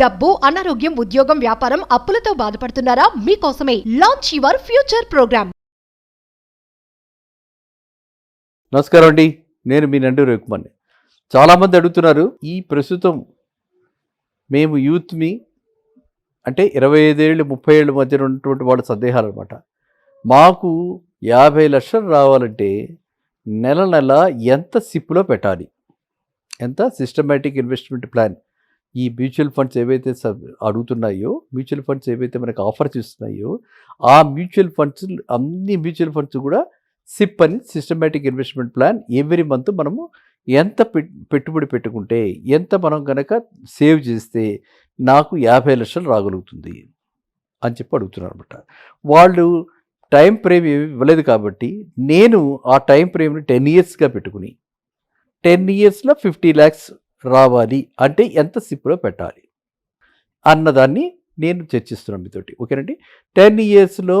డబ్బు, అనారోగ్యం, ఉద్యోగం, వ్యాపారం, అప్పులతో బాధపడుతున్నారా? మీకోసమే లాంచ్ యువర్ ఫ్యూచర్ ప్రోగ్రామ్. నమస్కారం అండి, నేను మీ నండూరి రవి కుమార్ని. చాలామంది అడుగుతున్నారు, ఈ ప్రస్తుతం మేము యూత్ని అంటే 25 ఏళ్ళు 30 ఏళ్ళ మధ్యన ఉన్నటువంటి వాళ్ళ సందేహాలు అనమాట. మాకు 50 లక్షలు రావాలంటే నెల నెల ఎంత సిప్లో పెట్టాలి, ఎంత సిస్టమేటిక్ ఇన్వెస్ట్మెంట్ ప్లాన్, ఈ మ్యూచువల్ ఫండ్స్ ఏవైతే అడుగుతున్నాయో, మ్యూచువల్ ఫండ్స్ ఏవైతే మనకు ఆఫర్స్ ఇస్తున్నాయో, ఆ మ్యూచువల్ ఫండ్స్ అన్ని మ్యూచువల్ ఫండ్స్ కూడా సిప్ అని systematic investment plan every month మనము ఎంత పెట్టుబడి పెట్టుకుంటే, ఎంత మనం కనుక సేవ్ చేస్తే నాకు 50 లక్షలు రాగలుగుతుంది అని చెప్పి అడుగుతున్నారు అనమాట. వాళ్ళు టైం ఫ్రేమ్ ఏమి ఇవ్వలేదు కాబట్టి నేను ఆ టైం ఫ్రేమ్ని 10 ఇయర్స్గా పెట్టుకుని 10 ఇయర్స్లో 50 lakhs రావాలి అంటే ఎంత సిప్లో పెట్టాలి అన్నదాన్ని నేను చర్చిస్తున్నాను మీతోటి. ఓకేనండి. 10 ఇయర్స్లో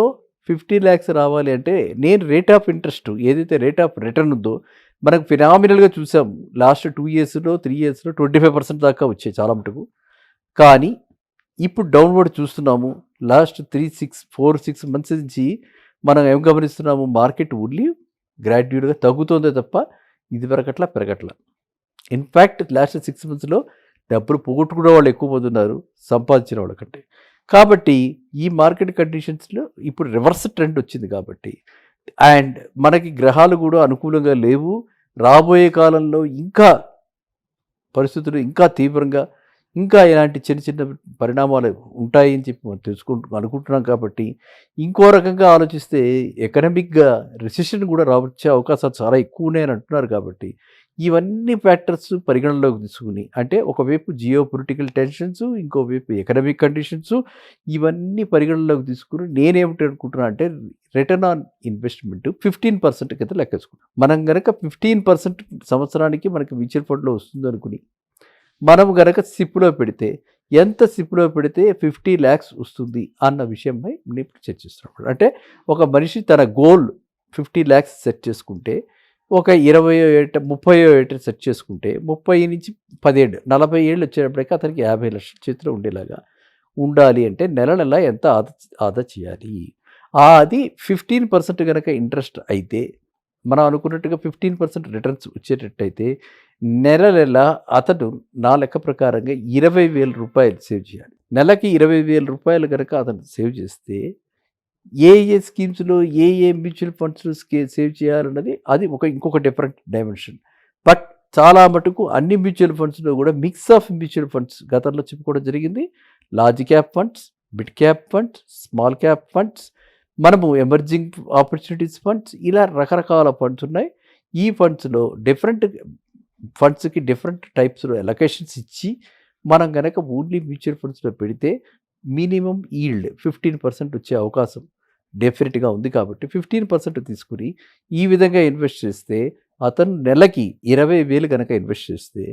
50 lakhs రావాలి అంటే నేను రేట్ ఆఫ్ ఇంట్రెస్ట్ ఏదైతే రేట్ ఆఫ్ రిటర్న్ ఉందో మనకు ఫినామినల్గా చూసాం. లాస్ట్ 2 ఇయర్స్లో 3 ఇయర్స్లో 25% దాకా వచ్చాయి చాలా మటుకు. కానీ ఇప్పుడు డౌన్వర్డ్ చూస్తున్నాము. లాస్ట్ 4-6 months నుంచి మనం ఏం గమనిస్తున్నాము, మార్కెట్ ఓన్లీ గ్రాడ్యుయేట్గా తగ్గుతుందే తప్ప ఇది వరకట్లా పెరగట్లా. ఇన్ఫ్యాక్ట్ లాస్ట్ 6 monthsలో డబ్బులు పోగొట్టుకునే వాళ్ళు ఎక్కువ పోతున్నారు సంపాదించిన వాళ్ళకంటే. కాబట్టి ఈ మార్కెట్ కండిషన్స్లో ఇప్పుడు రివర్స్ ట్రెండ్ వచ్చింది కాబట్టి, అండ్ మనకి గ్రహాలు కూడా అనుకూలంగా లేవు. రాబోయే కాలంలో ఇంకా పరిస్థితులు ఇంకా తీవ్రంగా, ఇంకా ఇలాంటి చిన్న చిన్న పరిణామాలు ఉంటాయని చెప్పి మనం అనుకుంటున్నాం. కాబట్టి ఇంకో రకంగా ఆలోచిస్తే ఎకనామిక్గా రిసెషన్ కూడా రావచ్చే అవకాశాలు చాలా ఎక్కువ ఉన్నాయని అంటున్నారు. కాబట్టి ఇవన్నీ ఫ్యాక్టర్స్ పరిగణనలోకి తీసుకుని, అంటే ఒకవైపు జియో పొలిటికల్ టెన్షన్స్, ఇంకోవైపు ఎకనామిక్ కండిషన్స్, ఇవన్నీ పరిగణనలోకి తీసుకుని నేనేమిటి అనుకుంటున్నా అంటే రిటర్న్ ఆన్ ఇన్వెస్ట్మెంట్ 15% కింద లెక్కేసుకున్నాం. మనం కనుక 15% సంవత్సరానికి మనకి మ్యూచువల్ ఫండ్లో వస్తుంది అనుకుని మనం కనుక సిప్లో పెడితే, ఎంత సిప్లో పెడితే 50 lakhs వస్తుంది అన్న విషయంపై నేను ఇప్పుడు చర్చిస్తున్నాను. అంటే ఒక మనిషి తన గోల్ 50 lakhs సెట్ చేసుకుంటే, ఒక 20 ఏట 30 ఏట సెట్ చేసుకుంటే, 30 నుంచి 10 ఏళ్ళు 40 ఏళ్ళు వచ్చేటప్పటికి అతనికి 50 లక్షల చేతిలో ఉండేలాగా ఉండాలి అంటే నెల నెల ఎంత ఆదా చేయాలి. అది 15% కనుక ఇంట్రెస్ట్ అయితే, మనం అనుకున్నట్టుగా 15% రిటర్న్స్ వచ్చేటట్టయితే నెల నెల అతడు నా లెక్క ప్రకారంగా 20,000 రూపాయలు సేవ్ చేయాలి. నెలకి 20,000 రూపాయలు కనుక అతను సేవ్ చేస్తే ఏ స్కీమ్స్లో ఏ మ్యూచువల్ ఫండ్స్లో సేవ్ చేయాలన్నది అది ఇంకొక డిఫరెంట్ డైమెన్షన్. బట్ చాలా మటుకు అన్ని మ్యూచువల్ ఫండ్స్లో కూడా మిక్స్ ఆఫ్ మ్యూచువల్ ఫండ్స్ గతంలో చెప్పుకోవడం జరిగింది. Large cap funds, mid cap funds, small cap funds, మనము ఎమర్జింగ్ ఆపర్చునిటీస్ ఫండ్స్, ఇలా రకరకాల ఫండ్స్ ఉన్నాయి. ఈ ఫండ్స్లో డిఫరెంట్ ఫండ్స్కి డిఫరెంట్ టైప్స్లో అలొకేషన్స్ ఇచ్చి మనం కనుక ఓన్లీ మ్యూచువల్ ఫండ్స్లో పెడితే మినిమం ఈల్డ్ 15% వచ్చే అవకాశం డెఫినెట్గా ఉంది. కాబట్టి 15% తీసుకుని ఈ విధంగా ఇన్వెస్ట్ చేస్తే, అతను నెలకి 20,000 కనుక ఇన్వెస్ట్ చేస్తే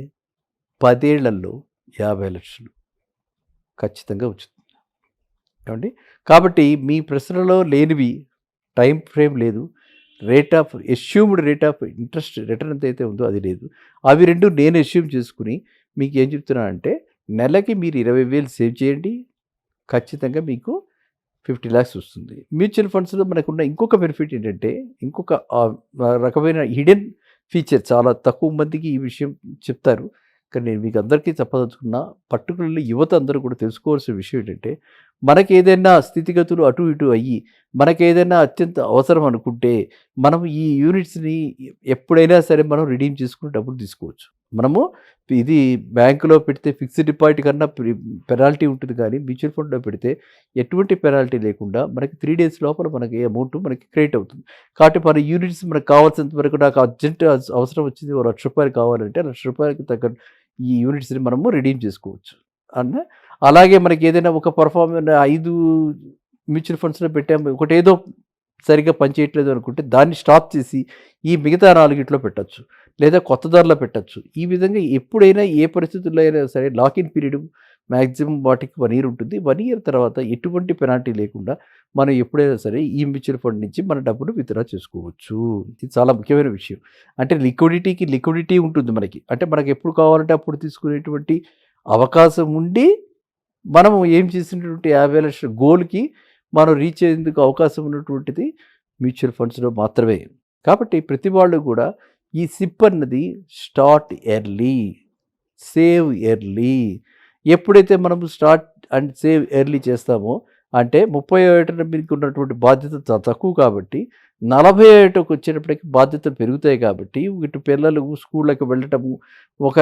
10 ఏళ్లలో 50 లక్షలు ఖచ్చితంగా వచ్చింది ఏమండి. కాబట్టి మీ ప్రశ్నలో లేనివి టైం ఫ్రేమ్ లేదు, assumed rate of interest return ఎంతైతే ఉందో అది లేదు. అవి రెండు నేను ఎస్యూమ్ చేసుకుని మీకు ఏం చెప్తున్నానంటే, నెలకి మీరు 20,000 సేవ్ చేయండి, ఖచ్చితంగా మీకు 50 lakhs వస్తుంది. మ్యూచువల్ ఫండ్స్లో మనకున్న ఇంకొక బెనిఫిట్ ఏంటంటే, ఇంకొక రకమైన హిడెన్ ఫీచర్, చాలా తక్కువ మందికి ఈ విషయం చెప్తారు, కానీ నేను మీకు అందరికీ చెప్పదలుచుకున్నా. పర్టికులర్లీ యువత అందరూ కూడా తెలుసుకోవాల్సిన విషయం ఏంటంటే, మనకేదైనా స్థితిగతులు అటు ఇటు అయ్యి మనకేదైనా అత్యంత అవసరం అనుకుంటే మనం ఈ యూనిట్స్ని ఎప్పుడైనా సరే మనం రిడీమ్ చేసుకుని డబ్బులు తీసుకోవచ్చు. మనము ఇది బ్యాంకులో పెడితే ఫిక్స్డ్ డిపాజిట్ కన్నా పెనాల్టీ ఉంటుంది, కానీ మ్యూచువల్ ఫండ్లో పెడితే ఎటువంటి పెనాల్టీ లేకుండా మనకి 3 days లోపల మనకి అమౌంట్ మనకి క్రియేట్ అవుతుంది. కాబట్టి మన యూనిట్స్ మనకు కావాల్సినంత వరకు, నాకు అర్జెంట్ అవసరం వచ్చింది, ₹1,00,000 కావాలంటే ₹1,00,000 తగ్గ ఈ యూనిట్స్ని మనము రిడీమ్ చేసుకోవచ్చు అన్న. అలాగే మనకి ఏదైనా ఒక పర్ఫార్మెన్స్ 5 మ్యూచువల్ ఫండ్స్లో పెట్టాము, ఒకటేదో సరిగ్గా పనిచేయట్లేదు అనుకుంటే దాన్ని స్టాప్ చేసి ఈ మిగతా 4 పెట్టచ్చు, లేదా కొత్త ధరలో పెట్టచ్చు. ఈ విధంగా ఎప్పుడైనా ఏ పరిస్థితుల్లో అయినా సరే లాకిన్ పీరియడ్ మ్యాక్సిమం వాటికి 1 year ఉంటుంది. 1 year తర్వాత ఎటువంటి పెనాల్టీ లేకుండా మనం ఎప్పుడైనా సరే ఈ మ్యూచువల్ ఫండ్ నుంచి మన డబ్బును విత్డ్రా చేసుకోవచ్చు. ఇది చాలా ముఖ్యమైన విషయం. అంటే లిక్విడిటీ ఉంటుంది మనకి. అంటే మనకి ఎప్పుడు కావాలంటే అప్పుడు తీసుకునేటువంటి అవకాశం ఉండి మనము ఏం చేసినటువంటి 50 లక్షల గోల్కి మనం రీచ్ అయ్యేందుకు అవకాశం ఉన్నటువంటిది మ్యూచువల్ ఫండ్స్లో మాత్రమే. కాబట్టి ప్రతి వాళ్ళు కూడా ఈ సిప్ అన్నది స్టార్ట్ ఎర్లీ, సేవ్ ఎర్లీ. ఎప్పుడైతే మనం స్టార్ట్ అండ్ సేవ్ ఎర్లీ చేస్తామో, అంటే 30 ఏటన మీకు ఉన్నటువంటి బాధ్యత తక్కువ కాబట్టి 40 ఏటకు వచ్చేటప్పటికి బాధ్యతలు పెరుగుతాయి కాబట్టి ఇటు పిల్లలు స్కూళ్ళకి వెళ్ళటము, ఒక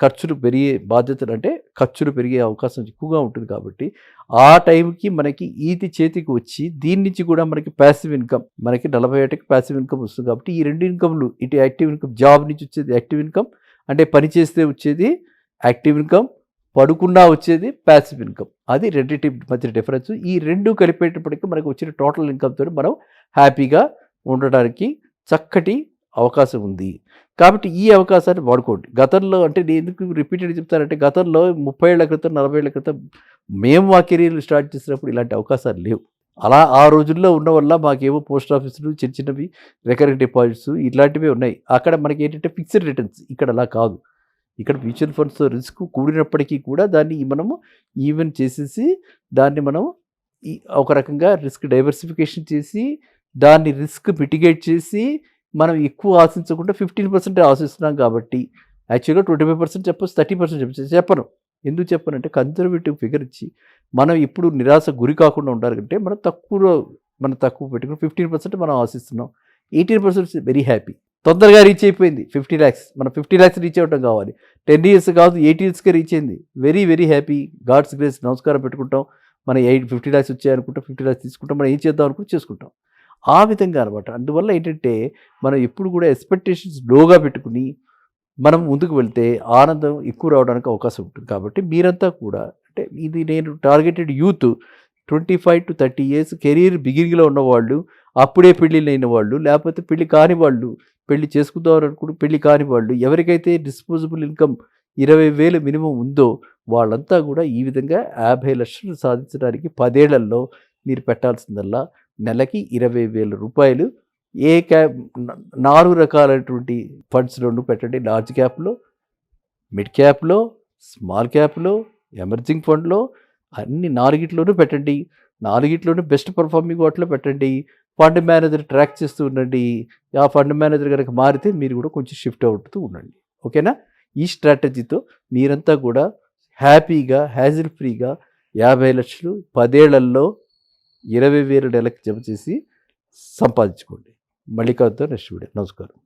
ఖర్చులు పెరిగే బాధ్యతలు, అంటే ఖర్చులు పెరిగే అవకాశం ఎక్కువగా ఉంటుంది కాబట్టి ఆ టైంకి మనకి ఈది చేతికి వచ్చి దీని నుంచి కూడా మనకి ప్యాసివ్ ఇన్కమ్, మనకి 40 ఏటకి ప్యాసివ్ ఇన్కమ్ వస్తుంది కాబట్టి ఈ రెండు ఇన్కమ్లు, ఇటు యాక్టివ్ ఇన్కమ్, జాబ్ నుంచి వచ్చేది యాక్టివ్ ఇన్కమ్, అంటే పని చేస్తే వచ్చేది యాక్టివ్ ఇన్కమ్, పడుకున్నా వచ్చేది ప్యాసివ్ ఇన్కమ్. అది రెండింటి మధ్య డిఫరెన్స్. ఈ రెండు కలిపేటప్పటికి మనకు వచ్చిన టోటల్ ఇన్కమ్తో మనం హ్యాపీగా ఉండడానికి చక్కటి అవకాశం ఉంది. కాబట్టి ఈ అవకాశాన్ని వాడుకోండి. గతంలో అంటే నేను ఎందుకు రిపీటెడ్ చెప్తానంటే, గతంలో 30 ఏళ్ల క్రితం 40 ఏళ్ల క్రితం మేము మా కెరీర్లు స్టార్ట్ చేసినప్పుడు ఇలాంటి అవకాశాలు లేవు. అలా ఆ రోజుల్లో ఉన్న వల్ల మాకేమో పోస్ట్ ఆఫీసులు చిన్న చిన్నవి రికరింగ్ డిపాజిట్స్ ఇలాంటివి ఉన్నాయి. అక్కడ మనకి ఏంటంటే ఫిక్స్డ్ రిటర్న్స్, ఇక్కడ అలా కాదు. ఇక్కడ మ్యూచువల్ ఫండ్స్ రిస్క్ కూడినప్పటికీ కూడా దాన్ని మనము ఈవెన్ చేసేసి దాన్ని మనం ఒక రకంగా రిస్క్ డైవర్సిఫికేషన్ చేసి దాన్ని రిస్క్ మిటిగేట్ చేసి మనం ఎక్కువ ఆశించకుండా 15% ఆశిస్తున్నాం కాబట్టి యాక్చువల్గా 25% చెప్పచ్చు, 30% చెప్పను. ఎందుకు చెప్పనంటే కన్జర్వేటివ్ ఫిగర్ ఇచ్చి మనం ఇప్పుడు నిరాశ గురి కాకుండా ఉండాలంటే మనం తక్కువ పెట్టుకుని 15% మనం ఆశిస్తున్నాం. 18% వెరీ హ్యాపీ. తొందరగా రీచ్ అయిపోయింది 50 lakhs. మనం 50 lakhs రీచ్ అవ్వటం కావాలి. 10 years కాదు 8 yearsకే రీచ్ అయింది. Very very happy. God's grace, నమస్కారం పెట్టుకుంటాం. మనం 50 lakhs వచ్చాయనుకుంటాం, 50 lakhs తీసుకుంటాం, మనం ఏం చేద్దాం అనుకుంటే చేసుకుంటాం. ఆ విధంగా అనమాట. అందువల్ల ఏంటంటే మనం ఎప్పుడు కూడా ఎక్స్పెక్టేషన్స్ లోగా పెట్టుకుని మనం ముందుకు వెళ్తే ఆనందం ఎక్కువ రావడానికి అవకాశం ఉంటుంది. కాబట్టి మీరంతా కూడా, అంటే ఇది నేను targeted youth 25 to 30 years career బిగినింగ్లో ఉన్నవాళ్ళు, అప్పుడే పెళ్ళిళ్ళైన వాళ్ళు, లేకపోతే పెళ్ళి కాని వాళ్ళు, పెళ్లి చేసుకుందాం అనుకుంటూ పెళ్లి కాని వాళ్ళు, ఎవరికైతే డిస్పోజబుల్ ఇన్కమ్ 20,000 మినిమం ఉందో వాళ్ళంతా కూడా ఈ విధంగా 50 లక్షలు సాధించడానికి 10 ఏళ్లలో మీరు పెట్టాల్సిందల్లా నెలకి 20,000 రూపాయలు. ఏ క్యాప్ 4 రకాలైనటువంటి ఫండ్స్లోనూ పెట్టండి. లార్జ్ క్యాప్లో, మిడ్ క్యాప్లో, స్మాల్ క్యాప్లో, ఎమర్జింగ్ ఫండ్లో, అన్ని 4గిట్లోనూ పెట్టండి. 4గిట్లోనూ బెస్ట్ పర్ఫార్మింగ్ వాటిలో పెట్టండి. ఫండ్ మేనేజర్ ట్రాక్ చేస్తూ ఉండండి. ఆ ఫండ్ మేనేజర్ కనుక మారితే మీరు కూడా కొంచెం షిఫ్ట్ అవుతూ ఉండండి. ఓకేనా? ఈ స్ట్రాటజీతో మీరంతా కూడా హ్యాపీగా, హ్యాజిల్ ఫ్రీగా 50 లక్షలు 10 ఏళ్లలో 20,000 నెలకి జమ చేసి సంపాదించుకోండి. మళ్ళీ కలుద్దాం నెక్స్ట్ వీడియో. నమస్కారం.